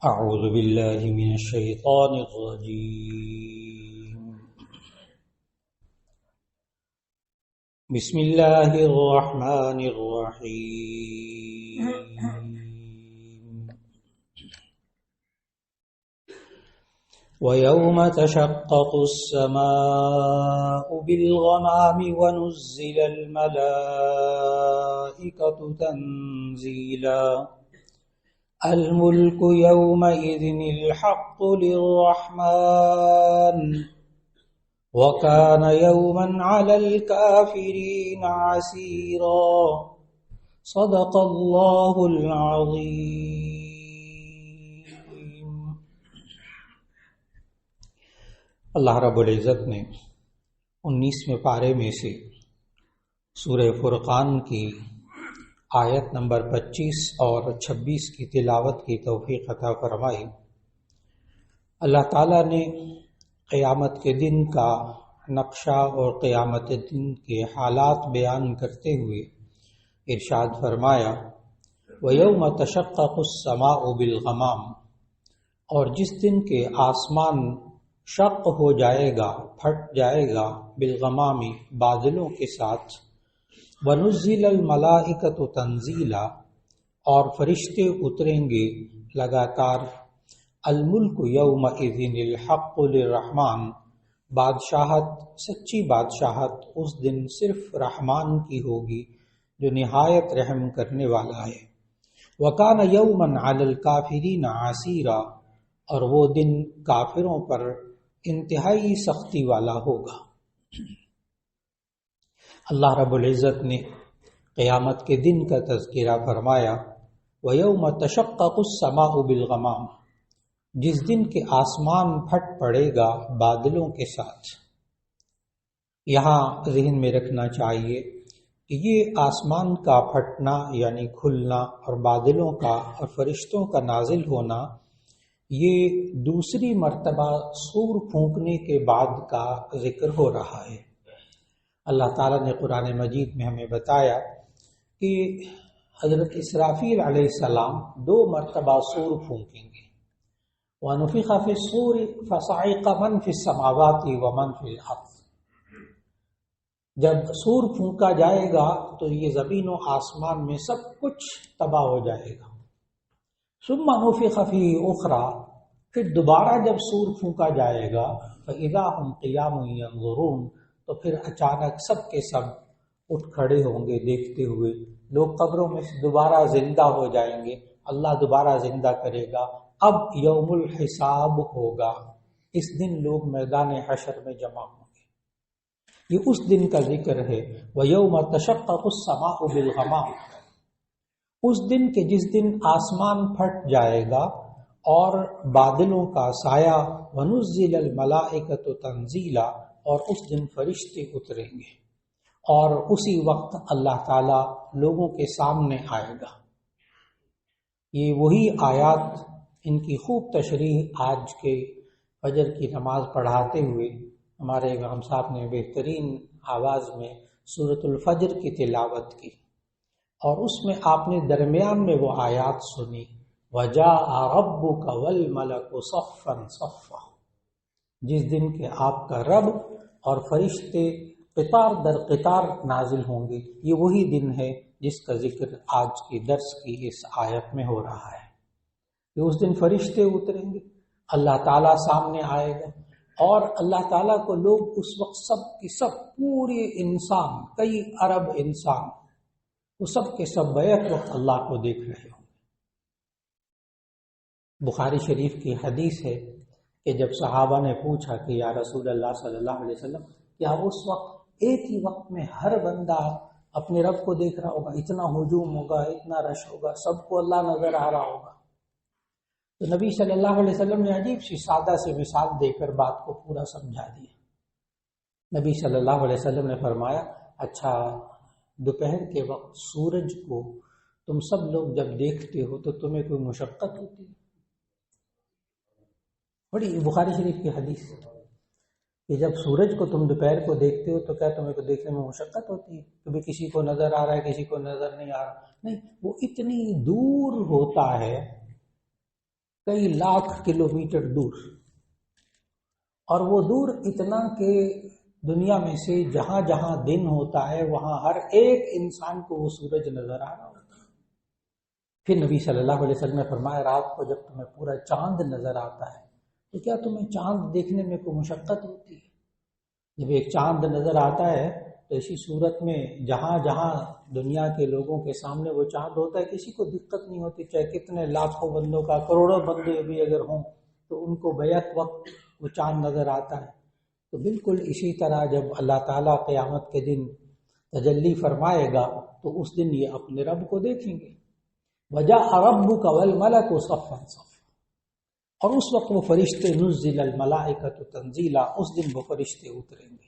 أعوذ بالله من الشيطان الرجيم. بسم الله الرحمن الرحيم. ويوم تشقق السماء بالغمام ونزل الملائكة تنزيلا الملك يومئذ الحق للرحمن وكان يوما على الكافرين عسيرا صدق الله العظيم. اللہ رب العزت نے 19ویں پارے میں سے سورہ فرقان کی آیت نمبر 25 اور 26 کی تلاوت کی توفیق عطا فرمائی. اللہ تعالیٰ نے قیامت کے دن کا نقشہ اور قیامت دن کے حالات بیان کرتے ہوئے ارشاد فرمایا وَيَوْمَ تَشَقَّقُ السَّمَاءُ بِالْغَمَامِ، اور جس دن کے آسمان شق ہو جائے گا، پھٹ جائے گا، بالغمام بادلوں کے ساتھ، وَنُزِّلَ الْمَلَائِكَةُ تَنزِيلًا، اور فرشتے اتریں گے لگاتار. الملک یومئذ الحق للرحمن، بادشاہت، سچی بادشاہت اس دن صرف رحمان کی ہوگی جو نہایت رحم کرنے والا ہے. وَكَانَ يَوْمًا عَلَى الْكَافِرِينَ عَسِيرًا، اور وہ دن کافروں پر انتہائی سختی والا ہوگا. اللہ رب العزت نے قیامت کے دن کا تذکرہ فرمایا وَيَوْمَ تَشَقَّقُ السَّمَاءُ بِالْغَمَامِ، جس دن کے آسمان پھٹ پڑے گا بادلوں کے ساتھ. یہاں ذہن میں رکھنا چاہیے کہ یہ آسمان کا پھٹنا یعنی کھلنا اور بادلوں کا اور فرشتوں کا نازل ہونا، یہ دوسری مرتبہ سور پھونکنے کے بعد کا ذکر ہو رہا ہے. اللہ تعالیٰ نے قرآن مجید میں ہمیں بتایا کہ حضرت اسرافیل علیہ السلام 2 مرتبہ سور پھونکیں گے. وَنُفِخَ فِي الصُّورِ فَصَعِقَ مَنْ فِي السَّمَاوَاتِ وَمَنْ فِي الْأَرْضِ، جب سور پھونکا جائے گا تو یہ زمین و آسمان میں سب کچھ تباہ ہو جائے گا. ثُمَّ نُفِخَ فِيهِ أُخْرَى، پھر دوبارہ جب سور پھونکا جائے گا فَإِذَا هُمْ قِيَامٌ يَنظُرُونَ، تو پھر اچانک سب کے سب اٹھ کھڑے ہوں گے دیکھتے ہوئے. لوگ قبروں میں دوبارہ زندہ ہو جائیں گے، اللہ دوبارہ زندہ کرے گا. اب یوم الحساب ہوگا، اس دن لوگ میدان حشر میں جمع ہوں گے. یہ اس دن کا ذکر ہے وَيَوْمَ تَشَقَّقُ السَّمَاءُ بِالْغَمَامِ، اس دن کے جس دن آسمان پھٹ جائے گا اور بادلوں کا سایہ، وَنُزِّلَ الْمَلَائِكَةُ تَنزِيلًا، اور اس دن فرشتے اتریں گے اور اسی وقت اللہ تعالیٰ لوگوں کے سامنے آئے گا. یہ وہی آیات، ان کی خوب تشریح آج کے فجر کی نماز پڑھاتے ہوئے ہمارے امام صاحب نے بہترین آواز میں سورۃ الفجر کی تلاوت کی، اور اس میں آپ نے درمیان میں وہ آیات سنی وَجَاءَ رَبُّكَ وَالْمَلَكُ صَفًّا صَفًّا، جس دن کہ آپ کا رب اور فرشتے قطار در قطار نازل ہوں گے. یہ وہی دن ہے جس کا ذکر آج کی درس کی اس آیت میں ہو رہا ہے کہ اس دن فرشتے اتریں گے، اللہ تعالیٰ سامنے آئے گا، اور اللہ تعالیٰ کو لوگ اس وقت سب کی سب پورے انسان، کئی ارب انسان، وہ سب کے سب بیک وقت اللہ کو دیکھ رہے ہوں. بخاری شریف کی حدیث ہے کہ جب صحابہ نے پوچھا کہ یا رسول اللہ صلی اللہ علیہ وسلم، کیا اس وقت ایک ہی وقت میں ہر بندہ اپنے رب کو دیکھ رہا ہوگا، اتنا ہجوم ہوگا، اتنا رش ہوگا، سب کو اللہ نظر آ رہا ہوگا؟ تو نبی صلی اللہ علیہ وسلم نے عجیب سی سادہ سے مثال دے کر بات کو پورا سمجھا دیا. نبی صلی اللہ علیہ وسلم نے فرمایا اچھا دوپہر کے وقت سورج کو تم سب لوگ جب دیکھتے ہو تو تمہیں کوئی مشقت ہوتی ہے؟ بڑی بخاری شریف کی حدیث کہ جب سورج کو تم دوپہر کو دیکھتے ہو تو کیا تمہیں کو دیکھنے میں مشقت ہوتی ہے؟ کبھی کسی کو نظر آ رہا ہے، کسی کو نظر نہیں آ رہا؟ نہیں، وہ اتنی دور ہوتا ہے کئی لاکھ کلومیٹر دور، اور وہ دور اتنا کہ دنیا میں سے جہاں جہاں دن ہوتا ہے وہاں ہر ایک انسان کو وہ سورج نظر آ رہا ہوتا ہے۔ پھر نبی صلی اللہ علیہ وسلم نے فرمایا رات کو جب تمہیں پورا چاند نظر آتا ہے تو کیا تمہیں چاند دیکھنے میں کوئی مشقت ہوتی ہے؟ جب ایک چاند نظر آتا ہے تو اسی صورت میں جہاں جہاں دنیا کے لوگوں کے سامنے وہ چاند ہوتا ہے کسی کو دقت نہیں ہوتی، چاہے کتنے لاکھوں بندوں کا کروڑوں بندے بھی اگر ہوں تو ان کو بیک وقت وہ چاند نظر آتا ہے۔ تو بالکل اسی طرح جب اللہ تعالیٰ قیامت کے دن تجلی فرمائے گا تو اس دن یہ اپنے رب کو دیکھیں گے۔ وَجَاءَ رَبُّكَ وَالْمَلَكُ صَفًّا صَفًّا، اور اس وقت وہ فرشتے نُزِّلَ الْمَلَائِكَةُ تَنزِيلًا، اس دن وہ فرشتے اتریں گے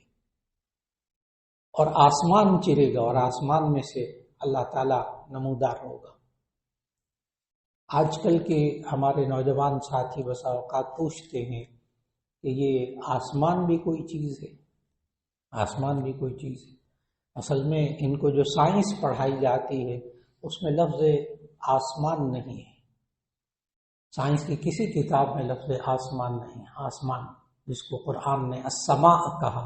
اور آسمان چرے گا اور آسمان میں سے اللہ تعالیٰ نمودار ہوگا۔ آج کل کے ہمارے نوجوان ساتھی بسا اوقات پوچھتے ہیں کہ یہ آسمان بھی کوئی چیز ہے، آسمان بھی کوئی چیز ہے۔ اصل میں ان کو جو سائنس پڑھائی جاتی ہے اس میں لفظ آسمان نہیں ہے، سائنس کی کسی کتاب میں لفظ آسمان نہیں ہے۔ آسمان جس کو قرآن نے السماء کہا،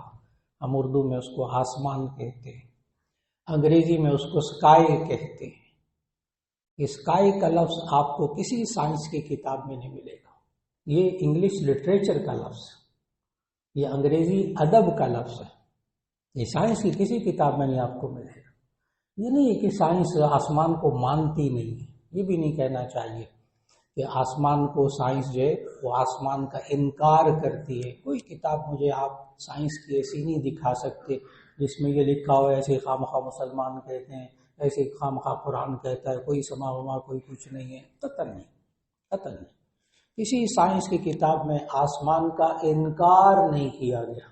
ہم اردو میں اس کو آسمان کہتے ہیں، انگریزی میں اس کو اسکائی کہتے ہیں۔ اسکائی کا لفظ آپ کو کسی سائنس کی کتاب میں نہیں ملے گا، یہ انگلش لٹریچر کا لفظ، یہ انگریزی ادب کا لفظ ہے، یہ سائنس کی کسی کتاب میں نہیں آپ کو ملے گا۔ یہ نہیں ہے کہ سائنس آسمان کو مانتی نہیں ہے، یہ بھی نہیں کہنا چاہیے کہ آسمان کو سائنس جو ہے وہ آسمان کا انکار کرتی ہے۔ کوئی کتاب مجھے آپ سائنس کی ایسی نہیں دکھا سکتے جس میں یہ لکھا ہو ایسے خواہ مسلمان کہتے ہیں، ایسے خواہ قرآن کہتا ہے، کوئی سما وما کوئی کچھ نہیں ہے، قطعاً نہیں، قطعاً نہیں۔ کسی سائنس کی کتاب میں آسمان کا انکار نہیں کیا گیا،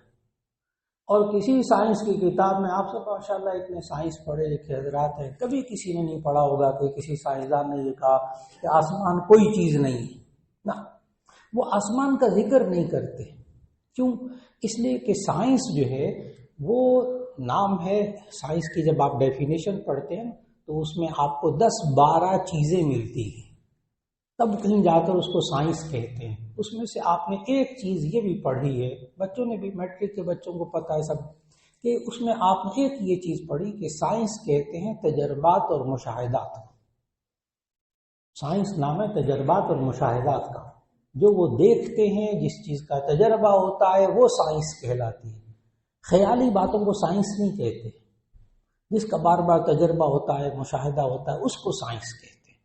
اور کسی سائنس کی کتاب میں آپ سب ماشاءاللہ اتنے سائنس پڑھے لکھے حضرات ہیں، کبھی کسی نے نہیں پڑھا ہوگا کہ کسی سائنسدان نے یہ کہا کہ آسمان کوئی چیز نہیں ہے، نہ، وہ آسمان کا ذکر نہیں کرتے۔ کیوں؟ اس لیے کہ سائنس جو ہے وہ نام ہے، سائنس کی جب آپ ڈیفینیشن پڑھتے ہیں تو اس میں آپ کو 10-12 چیزیں ملتی ہیں، تب کہیں جا کر اس کو سائنس کہتے ہیں۔ اس میں سے آپ نے ایک چیز یہ بھی پڑھی ہے، بچوں نے بھی، میٹرک کے بچوں کو پتہ ہے سب، کہ اس میں آپ نے ایک یہ چیز پڑھی کہ سائنس کہتے ہیں تجربات اور مشاہدات۔ سائنس نام ہے تجربات اور مشاہدات کا، جو وہ دیکھتے ہیں، جس چیز کا تجربہ ہوتا ہے وہ سائنس کہلاتی ہے۔ خیالی باتوں کو سائنس نہیں کہتے، جس کا بار بار تجربہ ہوتا ہے، مشاہدہ ہوتا ہے، اس کو سائنس کہتے ہیں۔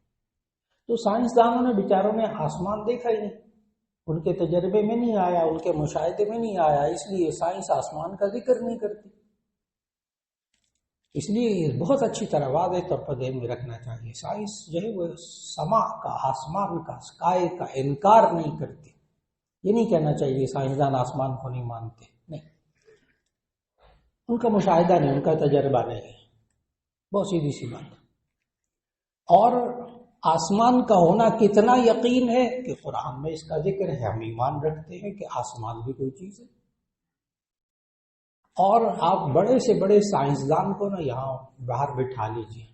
تو سائنسدانوں نے بیچاروں نے آسمان دیکھا ہی نہیں، ان کے تجربے میں نہیں آیا، ان کے مشاہدے میں نہیں آیا، اس لیے سائنس آسمان کا ذکر نہیں کرتی۔ اس لیے یہ بہت اچھی طرح واضح طور پر ذہن میں رکھنا چاہیے، سائنس جو ہے وہ سما کا، آسمان کا، اسکائی کا انکار نہیں کرتی۔ یہ نہیں کہنا چاہیے سائنسدان آسمان کو نہیں مانتے، نہیں، ان کا مشاہدہ نہیں، ان کا تجربہ نہیں ہے، بہت سیدھی سی بات۔ اور آسمان کا ہونا کتنا یقین ہے کہ قرآن میں اس کا ذکر ہے، ہم ایمان رکھتے ہیں کہ آسمان بھی کوئی چیز ہے۔ اور آپ بڑے سے بڑے سائنسدان کو نا یہاں باہر بٹھا لیجیے،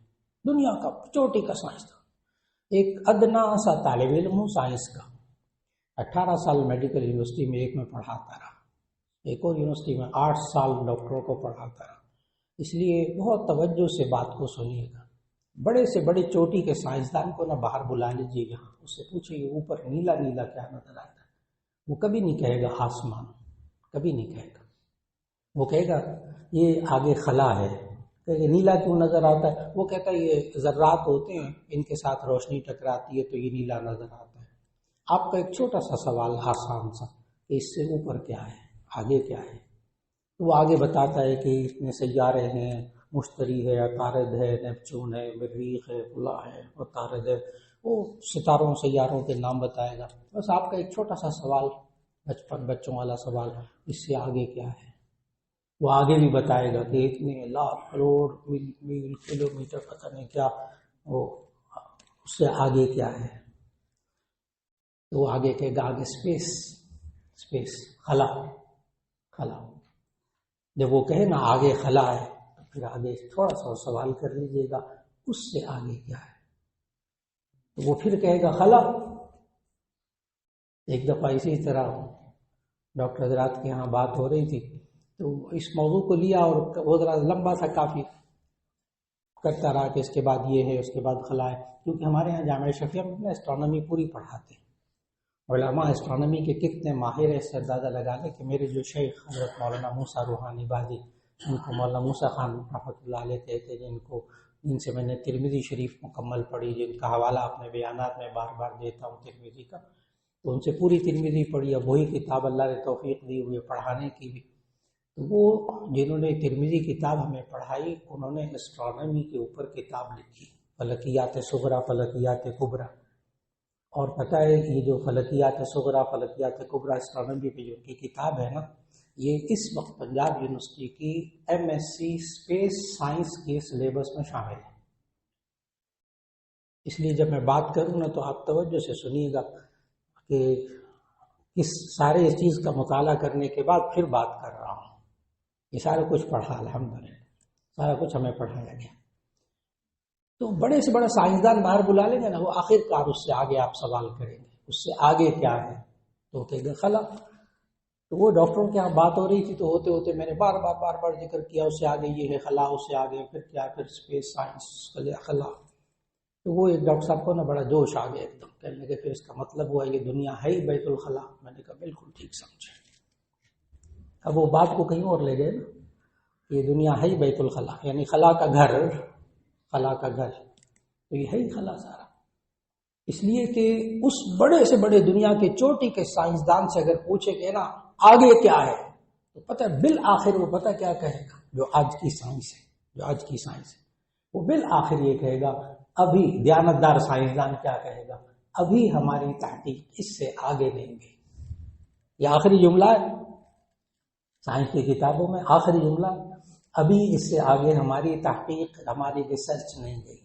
دنیا کا چوٹی کا سائنسدان، ایک ادنا سا طالب علم ہوں سائنس کا، 18 سال میڈیکل یونیورسٹی میں ایک میں پڑھاتا رہا، ایک اور یونیورسٹی میں 8 سال ڈاکٹروں کو پڑھاتا رہا، اس لیے بہت توجہ سے بات کو سنیے گا۔ بڑے سے بڑے چوٹی کے سائنسدان کو نہ باہر بلا لیجیے گا، اس سے پوچھیے اوپر نیلا نیلا کیا نظر آتا ہے، وہ کبھی نہیں کہے گا آسمان، کبھی نہیں کہے گا، وہ کہے گا یہ آگے خلا ہے، کہ یہ نیلا کیوں نظر آتا ہے، وہ کہتا ہے یہ ذرات ہوتے ہیں، ان کے ساتھ روشنی ٹکراتی ہے تو یہ نیلا نظر آتا ہے۔ آپ کا ایک چھوٹا سا سوال آسان سا کہ اس سے اوپر کیا ہے، آگے کیا ہے، وہ آگے بتاتا ہے کہ اتنے سیارے ہیں، مشتری ہے، عطارد ہے، نیپچون ہے، مریخ ہے، فلاں ہے، عطارد ہے، وہ ستاروں سیاروں کے نام بتائے گا۔ بس آپ کا ایک چھوٹا سا سوال، بچوں والا سوال، اس سے آگے کیا ہے، وہ آگے بھی بتائے گا کہ اتنے لاکھ کروڑ میل کلومیٹر پتہ نہیں کیا، وہ اس سے آگے کیا ہے، تو وہ آگے کہے گا آگے اسپیس، خلا، جب وہ کہے نا آگے خلا ہے تو پھر آگے تھوڑا سا سوال کر لیجیے گا اس سے آگے کیا ہے، تو وہ پھر کہے گا خلا، ایک دفعہ اسی طرح ڈاکٹر حضرات کے یہاں بات ہو رہی تھی تو اس موضوع کو لیا اور وہ ذرا لمبا تھا کافی، کرتا رہا کہ اس کے بعد یہ ہے، اس کے بعد خلا ہے، کیونکہ ہمارے یہاں جامعہ شفیہ میں اسٹرانومی پوری پڑھاتے ہیں، علماء اسٹرانومی کے کتنے ماہر ہیں، اس سے اندازہ لگا لیں کہ میرے جو شیخ حضرت مولانا موسیٰ روحانی بازی، ان کو مولانا موسیٰ خان رحمۃ اللہ علیہ کہتے ہیں، جن سے میں نے ترمذی شریف مکمل پڑھی، جن کا حوالہ اپنے بیانات میں بار بار دیتا ہوں ترمذی کا، تو ان سے پوری ترمذی پڑھی، اب وہی کتاب اللہ نے توفیق دی ہوئی پڑھانے کی بھی، تو وہ جنہوں نے ترمذی کتاب ہمیں پڑھائی انہوں نے اسٹرانومی کے اوپر کتاب لکھی، فلکیات صغریٰ فلکیات کبریٰ، اور پتہ ہے یہ جو فلکیات صغریٰ فلکیات کبریٰ اسٹرانومی کی جو کی کتاب ہے نا، یہ اس وقت پنجاب یونیورسٹی کی M S C space science کے سلیبس میں شامل ہے۔ اس لیے جب میں بات کروں نا تو آپ توجہ سے سنیے گا کہ اس سارے چیز کا مطالعہ کرنے کے بعد پھر بات کر رہا ہوں۔ یہ سارا کچھ پڑھا الحمدللہ، سارا کچھ ہمیں پڑھایا گیا۔ تو بڑے سے بڑا سائنسدان باہر بلا لیں گے نا، وہ آخر کار اس سے آگے آپ سوال کریں گے اس سے آگے کیا ہے، تو کہے گا خلا۔ تو وہ ڈاکٹروں کے یہاں بات ہو رہی تھی تو ہوتے ہوتے میں نے بار بار ذکر کیا، اس سے آگے یہ ہے خلا، اس سے آگے پھر کیا، پھر اسپیس سائنس خلا۔ تو وہ ایک ڈاکٹر صاحب کو نا بڑا جوش آ گیا ایک دم، کہنے لگے پھر اس کا مطلب ہوا یہ دنیا ہے ہی بیت الخلا۔ میں نے کہا بالکل ٹھیک سمجھے۔ اب وہ بات کو کہیں اور لے گئے نا، یہ دنیا ہے ہی بیت الخلا، یعنی خلا کا گھر، خلا کا گھر، تو یہ ہے ہی خلا سارا۔ اس لیے کہ اس بڑے سے بڑے دنیا کے چوٹی کے سائنسدان سے اگر پوچھے کہ نا آگے کیا ہے، تو پتہ ہے بالآخر وہ پتہ کیا کہے گا، جو آج کی سائنس ہے وہ بالآخر یہ کہے گا، ابھی دیانتدار سائنسدان کیا کہے گا، ابھی ہماری تحقیق اس سے آگے نہیں گئی۔ یہ آخری جملہ ہے سائنس کی کتابوں میں، آخری جملہ، ابھی اس سے آگے ہماری تحقیق، ہماری ریسرچ نہیں گئی۔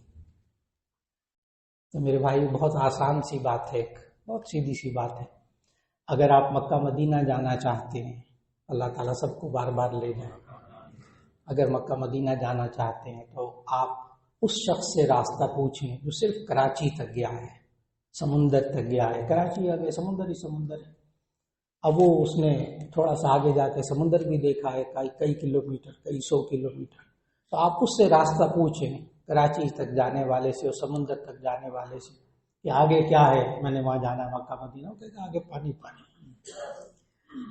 تو میرے بھائی بہت آسان سی بات ہے، بہت سیدھی سی بات ہے۔ اگر آپ مکہ مدینہ جانا چاہتے ہیں، اللہ تعالیٰ سب کو بار بار لے جائیں، اگر مکہ مدینہ جانا چاہتے ہیں تو آپ اس شخص سے راستہ پوچھیں جو صرف کراچی تک گیا ہے، سمندر تک گیا ہے، کراچی آگے سمندر ہی سمندر ہے، اب وہ اس نے تھوڑا سا آگے جا کے سمندر بھی دیکھا ہے، کئی کلومیٹر، کئی 100 کلومیٹر، تو آپ اس سے راستہ پوچھیں کراچی تک جانے والے سے اور سمندر تک جانے والے سے کہ آگے کیا ہے، میں نے وہاں جانا ہے مکہ مدینہ، کہتے ہیں آگے پانی پانی۔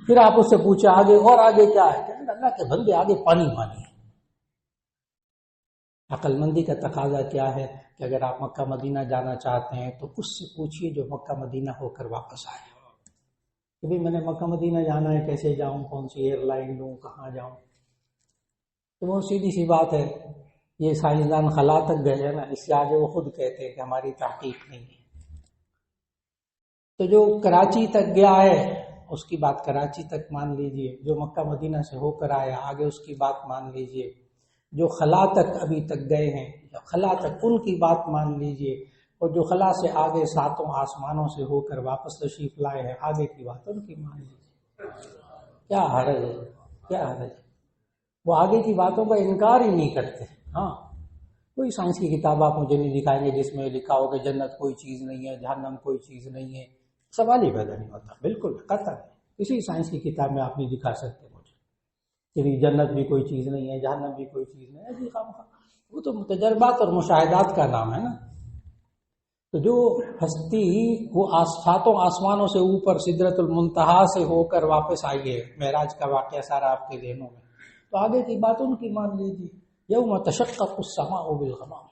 پھر آپ اس سے پوچھیں آگے، اور آگے کیا ہے، کہتے ہیں اللہ کے بندے آگے پانی پانی۔ عقل مندی کا تقاضا کیا ہے کہ اگر آپ مکہ مدینہ جانا چاہتے ہیں تو اس سے پوچھیے جو مکہ مدینہ ہو کر واپس آئے، کہ بھئی میں نے مکہ مدینہ جانا ہے، کیسے جاؤں، کون سی ایئر لائن لوں، کہاں جاؤں۔ تو وہ سیدھی سی بات ہے، یہ سائنسدان خلا تک گئے ہیں نا، اس سے آگے وہ خود کہتے ہیں کہ ہماری تحقیق نہیں ہے۔ تو جو کراچی تک گیا ہے اس کی بات کراچی تک مان لیجئے، جو مکہ مدینہ سے ہو کر آیا آگے اس کی بات مان لیجئے، جو خلا تک ابھی تک گئے ہیں خلا تک ان کی بات مان لیجئے، اور جو خلا سے آگے 7 آسمانوں سے ہو کر واپس تشریف لائے ہیں آگے کی بات ان کی مان لیجئے۔ کیا حرج ہے، کیا حرج ہے، وہ آگے کی باتوں کا انکار ہی نہیں کرتے۔ ہاں کوئی سائنس کی کتاب آپ مجھے نہیں دکھائیں گے جس میں لکھا ہو کہ جنت کوئی چیز نہیں ہے، جہنم کوئی چیز نہیں ہے، سوال ہی پیدا نہیں ہوتا، بالکل قطعا کسی سائنس کی کتاب میں آپ نہیں دکھا سکتے مجھے کہ جنت بھی کوئی چیز نہیں ہے، جہنم بھی کوئی چیز نہیں ہے، جی خامخواہ، وہ تو تجربات اور مشاہدات کا نام ہے نا۔ تو جو ہستی وہ 7 آسمانوں سے اوپر سدرۃ المنتہا سے ہو کر واپس آئی ہے، معراج کا واقعہ سارا آپ کے ذہنوں میں، تو آگے کی بات ان کی مان لیجیے۔ یوم تشقق السماء بالغمام،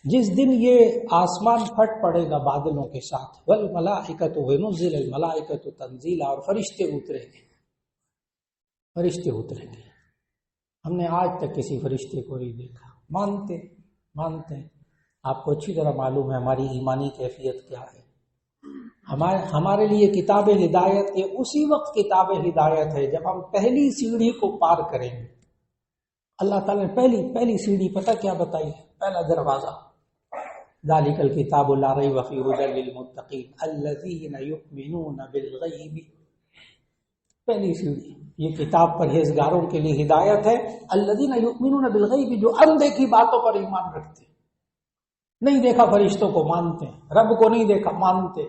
جس دن یہ آسمان پھٹ پڑے گا بادلوں کے ساتھ، والملائکۃ ونزل الملائکۃ تنزیلا، اور فرشتے اتریں گے، فرشتے اتریں گے۔ ہم نے آج تک کسی فرشتے کو نہیں دیکھا، مانتے ہیں، آپ کو اچھی طرح معلوم ہے ہماری ایمانی کیفیت کیا ہے۔ ہمارے لیے کتاب ہدایت یہ اسی وقت کتاب ہدایت ہے جب ہم پہلی سیڑھی کو پار کریں گے۔ اللہ تعالیٰ نے پہلی سیڑھی پتہ کیا بتائی ہے، پہلا دروازہ، ذالک الکتاب لا ریب فیہ ھدی للمتقین الذین یؤمنون بالغیب، پہلی سیڑھی یہ کتاب پرہیزگاروں کے لیے ہدایت ہے، الذین یؤمنون بالغیب، جو اندیکھی باتوں پر ایمان رکھتے نہیں دیکھا فرشتوں کو مانتے ہیں، رب کو نہیں دیکھا مانتے،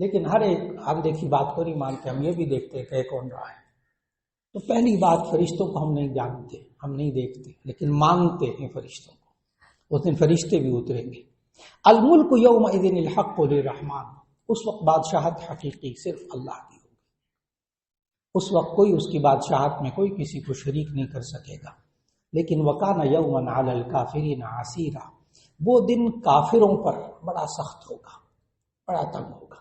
لیکن ہر ایک اندیکھی بات کو نہیں مانتے. ہم یہ بھی دیکھتے کہ کون رہا ہے. تو پہلی بات، فرشتوں کو ہم نہیں جانتے، ہم نہیں دیکھتے، لیکن مانتے ہیں فرشتوں کو. اس دن فرشتے بھی اتریں گے. الملک یومئذ الحق للرحمن، اس وقت بادشاہت حقیقی صرف اللہ کی ہوگی. اس وقت کوئی اس کی بادشاہت میں کوئی کسی کو شریک نہیں کر سکے گا. لیکن وکان یوما علی الکافرین عسیرا، وہ دن کافروں پر بڑا سخت ہوگا، بڑا تنگ ہوگا.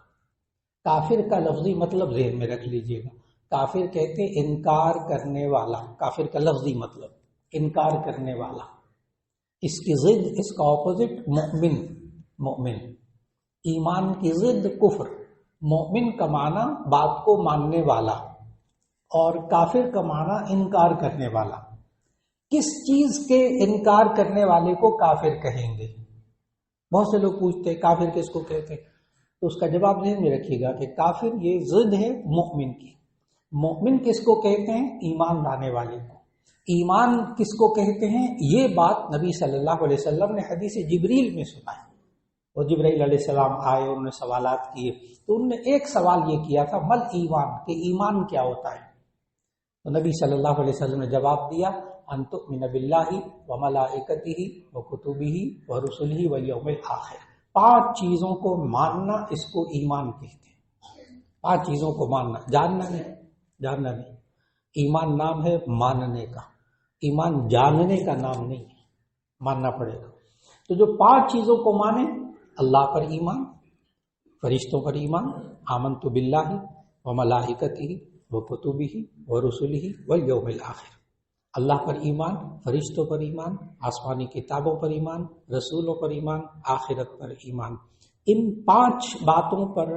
کافر کا لفظی مطلب ذہن میں رکھ لیجئے گا. کافر کہتے انکار کرنے والا. کافر کا لفظی مطلب انکار کرنے والا. اس کی ضد، اس کا اپوزٹ مؤمن. مؤمن ایمان کی ضد کفر. مؤمن کا معنی بات کو ماننے والا، اور کافر کا معنی انکار کرنے والا. کس چیز کے انکار کرنے والے کو کافر کہیں گے؟ بہت سے لوگ پوچھتے ہیں کافر کس کو کہتے ہیں، تو اس کا جواب ذہن میں رکھیے گا کہ کافر یہ ضد ہے مؤمن کی. مؤمن کس کو کہتے ہیں؟ ایمان لانے والے کو. ایمان کس کو کہتے ہیں؟ یہ بات نبی صلی اللہ علیہ وسلم نے حدیث جبریل میں سنا ہے. اور جبرائیل علیہ السلام آئے، انہوں نے سوالات کیے، تو انہوں نے ایک سوال یہ کیا تھا، مل ایمان، کہ ایمان کیا ہوتا ہے؟ تو نبی صلی اللہ علیہ وسلم نے جواب دیا، ان تؤمن باللہ وملائکتہ وکتبہ ورسلہ والیوم الآخر. 5 چیزوں کو ماننا، اس کو ایمان کہتے ہیں. 5 چیزوں کو ماننا، جاننا نہیں. جاننا نہیں. ایمان نام ہے ماننے کا. ایمان جاننے کا نام نہیں ہے، ماننا پڑے گا. تو جو 5 چیزوں کو مانے، اللہ پر ایمان، فرشتوں پر ایمان، آمنت باللہ وملائکتہ وکتبہ ورسلہ والیوم الآخر. اللہ پر ایمان، فرشتوں پر ایمان، آسمانی کتابوں پر ایمان، رسولوں پر ایمان، آخرت پر ایمان. ان 5 باتوں پر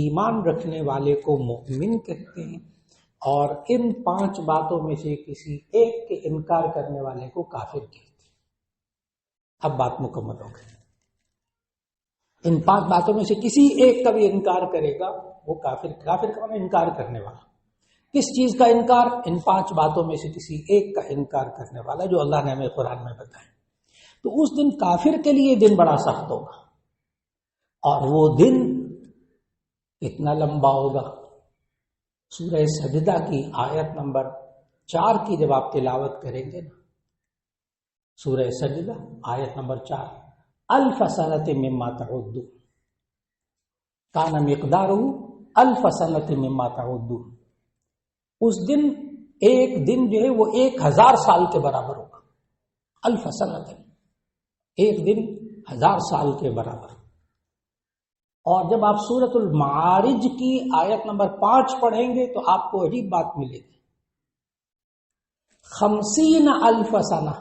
ایمان رکھنے والے کو مومن کہتے ہیں، اور ان 5 باتوں میں سے کسی ایک کے انکار کرنے والے کو کافر کہتے ہیں. اب بات مکمل ہو گئی. ان 5 باتوں میں سے کسی ایک کا بھی انکار کرے گا وہ کافر. کافر کا معنی انکار کرنے والا. کس چیز کا انکار؟ ان 5 باتوں میں سے کسی ایک کا انکار کرنے والا، جو اللہ نے ہمیں قرآن میں بتایا. تو اس دن کافر کے لیے دن بڑا سخت ہوگا. اور وہ دن کتنا لمبا ہوگا؟ سورہ سجدہ کی آیت نمبر 4 کی جب آپ تلاوت کریں گے نا، سورہ سجدہ آیت نمبر 4، الف سنۃ مما تعدون، کان مقدارہ الف سنۃ مما تعدون. اس دن ایک دن جو ہے وہ 1000 سال کے برابر ہوگا. الف سنۃ، ایک دن 1000 سال کے برابر. اور جب آپ سورۃ المعارج کی آیت نمبر 5 پڑھیں گے تو آپ کو عجیب بات ملے گی. 50 الف سنہ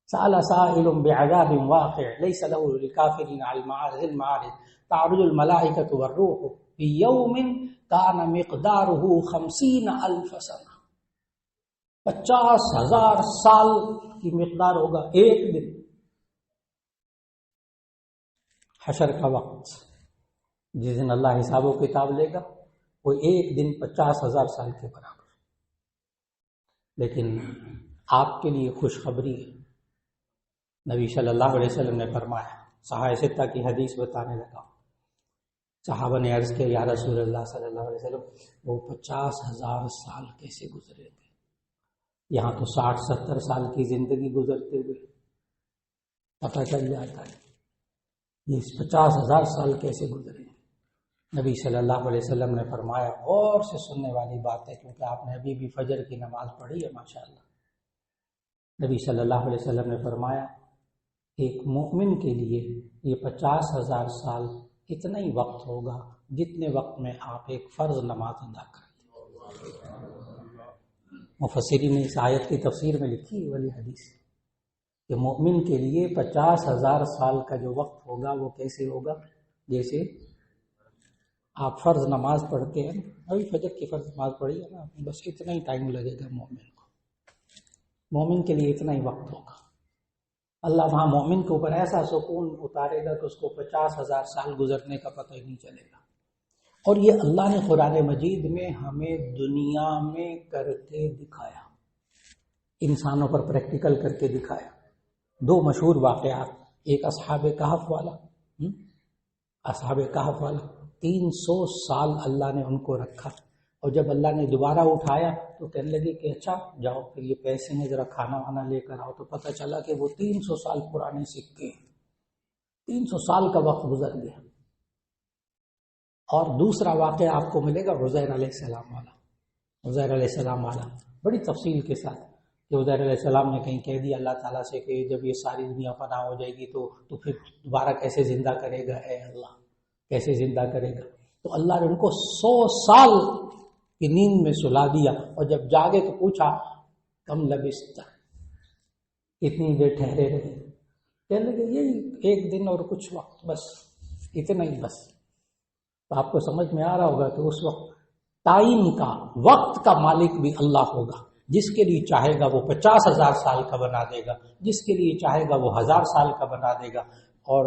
سأل سائل بعذاب واقع ليس له للكافرين على المعارج تعرج الملائكة والروح في يوم كان مقداره 50 الف سنہ. 50,000 سال کی مقدار ہوگا ایک دن. حشر کا وقت جس دن اللہ حساب و کتاب لے گا، وہ ایک دن 50,000 سال کے برابر. لیکن آپ کے لیے خوشخبری ہے. نبی صلی اللہ علیہ وسلم نے فرمایا، صحابہ ستہ کی حدیث بتانے لگا. صحابہ نے عرض کیا، یا رسول اللہ صلی اللہ علیہ وسلم، وہ 50,000 سال کیسے گزرے گے؟ یہاں تو 60-70 سال کی زندگی گزرتے ہوئے پتہ چل جاتا ہے، یہ 50,000 سال کیسے گزرے. نبی صلی اللہ علیہ وسلم نے فرمایا، غور سے سننے والی بات ہے کیونکہ آپ نے ابھی بھی فجر کی نماز پڑھی ہے ماشاءاللہ. نبی صلی اللہ علیہ وسلم نے فرمایا، ایک مومن کے لیے یہ 50,000 سال اتنا ہی وقت ہوگا جتنے وقت میں آپ ایک فرض نماز ادا کرتے. مفسرین نے اس آیت کی تفسیر میں لکھی والی حدیث کہ مومن کے لیے 50,000 سال کا جو وقت ہوگا وہ کیسے ہوگا؟ جیسے آپ فرض نماز پڑھتے ہیں، ابھی فجر کی فرض نماز پڑھی ہے نا، بس اتنا ہی ٹائم لگے گا مومن کو. مومن کے لیے اتنا ہی وقت ہوگا. اللہ وہاں مومن کے اوپر ایسا سکون اتارے گا کہ اس کو 50,000 سال گزرنے کا پتہ ہی نہیں چلے گا. اور یہ اللہ نے قرآن مجید میں ہمیں دنیا میں کر کے دکھایا، انسانوں پر پریکٹیکل کر کے دکھایا. 2 مشہور واقعات، ایک اصحاب کہف والا، اصحاب کہف والا 300 سال اللہ نے ان کو رکھا، اور جب اللہ نے دوبارہ اٹھایا تو کہنے لگے کہ اچھا جاؤ پھر یہ پیسے میں ذرا کھانا وانا لے کر آؤ، تو پتہ چلا کہ وہ 300 سال پرانے سکے، 300 سال کا وقت گزر گیا۔ اور دوسرا واقعہ آپ کو ملے گا عزیر علیہ السلام والا، عزیر علیہ السلام والا بڑی تفصیل کے ساتھ، کہ عزیر علیہ السلام نے کہیں کہہ دیا اللہ تعالیٰ سے کہ جب یہ ساری دنیا فنا ہو جائے گی تو پھر دوبارہ کیسے زندہ کرے گا، اے اللہ کیسے زندہ کرے گا؟ تو اللہ نے ان کو 100 سال کی نیند میں سلا دیا، اور جب جاگے تو پوچھا کم لبثت، اتنی دیر ٹھہرے رہے؟ کہنے لگے یہی 1 دن اور کچھ وقت، بس اتنا ہی بس۔ تو آپ کو سمجھ میں آ رہا ہوگا کہ اس وقت ٹائم کا، وقت کا مالک بھی اللہ ہوگا، جس کے لیے چاہے گا وہ 50,000 سال کا بنا دے گا، جس کے لیے چاہے گا وہ 1000 سال کا بنا دے گا، اور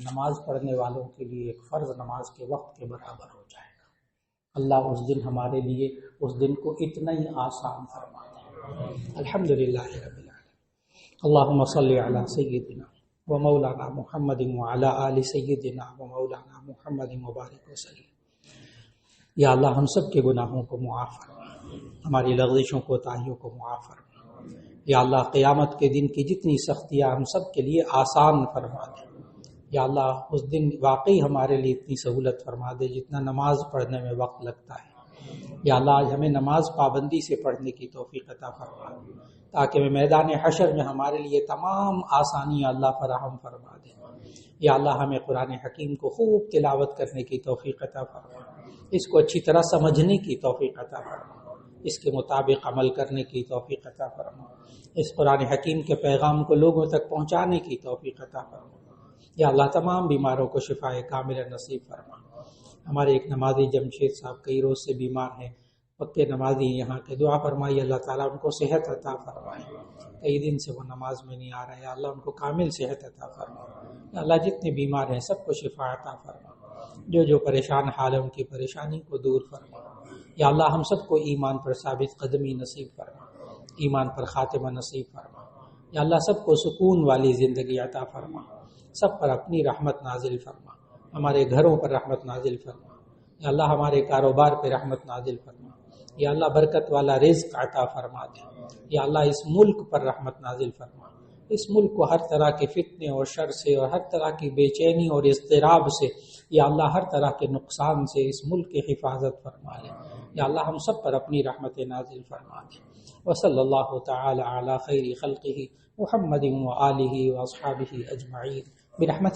نماز پڑھنے والوں کے لیے ایک فرض نماز کے وقت کے برابر ہو جائے گا۔ اللہ اس دن ہمارے لیے اس دن کو اتنا ہی آسان فرما دے۔ الحمدللہ رب العالمین، اللہم صلی علی سیدنا و مولانا محمد وعلی آل سیدنا و مولانا محمد مبارک وسلم۔ یا اللہ ہم سب کے گناہوں کو معاف فرما، ہماری لغزشوں کو، تاہیوں کو معاف فرما۔ یا اللہ قیامت کے دن کی جتنی سختیاں ہم سب کے لیے آسان فرما دے۔ یا اللہ اس دن واقعی ہمارے لیے اتنی سہولت فرما دے جتنا نماز پڑھنے میں وقت لگتا ہے۔ یا اللہ آج ہمیں نماز پابندی سے پڑھنے کی توفیق عطا فرما دے، تاکہ میدان حشر میں ہمارے لیے تمام آسانیاں اللہ فراہم فرما دے۔ یا اللہ ہمیں قرآن حکیم کو خوب تلاوت کرنے کی توفیق عطا فرما، اس کو اچھی طرح سمجھنے کی توفیق عطا فرما، اس کے مطابق عمل کرنے کی توفیق عطا فرما، اس قرآن حکیم کے پیغام کو لوگوں تک پہنچانے کی توفیق عطا فرما۔ یا اللہ تمام بیماروں کو شفاء کاملہ نصیب فرما۔ ہمارے ایک نمازی جمشید صاحب کئی روز سے بیمار ہیں، پکے نمازی یہاں کے، دعا فرمائی اللہ تعالیٰ ان کو صحت عطا فرمائے، کئی دن سے وہ نماز میں نہیں آ رہے، اللہ ان کو کامل صحت عطا فرمائے۔ یا اللہ جتنے بیمار ہیں سب کو شفاء عطا فرما، جو پریشان حال ہے ان کی پریشانی کو دور فرما۔ یا اللہ ہم سب کو ایمان پر ثابت قدمی نصیب فرما، ایمان پر خاتمہ نصیب فرما۔ یا اللہ سب کو سکون والی زندگی عطا فرما، سب پر اپنی رحمت نازل فرما، ہمارے گھروں پر رحمت نازل فرما۔ یا اللہ ہمارے کاروبار پہ رحمت نازل فرما۔ یا اللہ برکت والا رزق عطا فرما دے۔ یا اللہ اس ملک پر رحمت نازل فرما، اس ملک کو ہر طرح کے فتنے اور شر سے اور ہر طرح کی بے چینی اور اضطراب سے، یا اللہ ہر طرح کے نقصان سے اس ملک کی حفاظت فرما لے۔ یا اللہ ہم سب پر اپنی رحمت نازل فرما دے۔ وصلی اللہ تعالی علی خیر خلقہ محمد و آلہ و اصحابہ اجمعین برحمتہ